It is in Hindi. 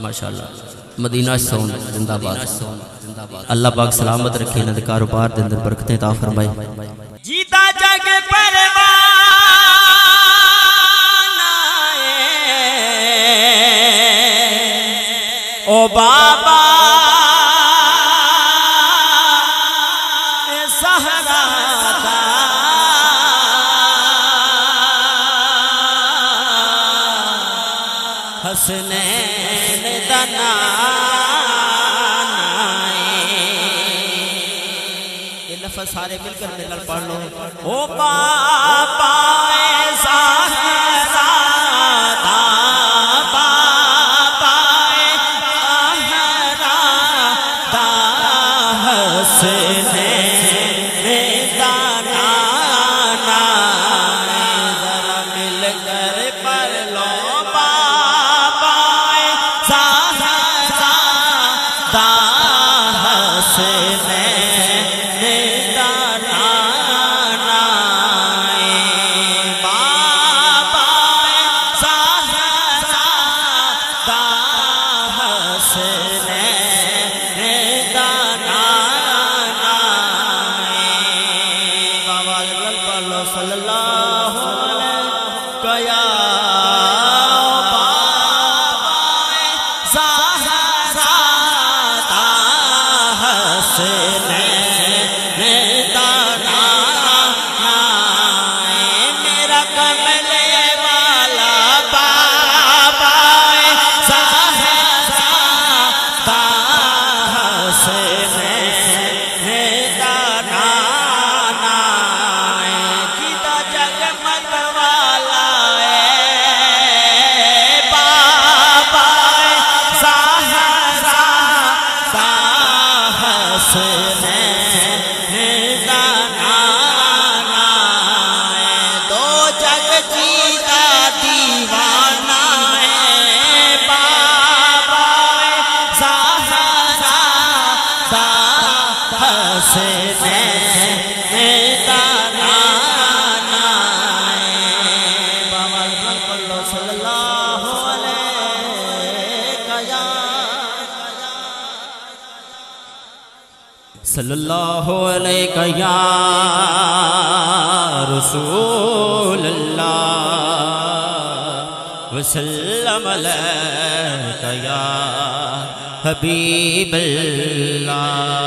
माशाअल्लाह मदीना सोन जिंदाबाद। अल्लाह पाक सलामत रखे, इन्हां दे कारोबार दे अंदर बरकतें ता फरमाए। जीता जग परवाना ओ बाबा सहरा दा हसनैन दा सारे मिलकर मेरे नाल पढ़ लो। ओ बाबा सहरा दा बाबा सहरा दा हसनैन दा नाना जरा मिलकर पढ़ लो। बाबा सहरा दा हसनैन सल्लल्लाहु अलैहि या बाबा सहरा दा हसनैन दा नाना मेरा कमले वाला बाबा सहरा दा हसनैन दा नाना जगमग वाला बाबा सहरा दा हसनैन दा नाना दो जग जीता दीवाना बाबा सहरा दा हसनैन दा सल्लल्लाहु अलैहि या रसूल अल्लाह वसल्लम अलैहि या हबीब अल्लाह।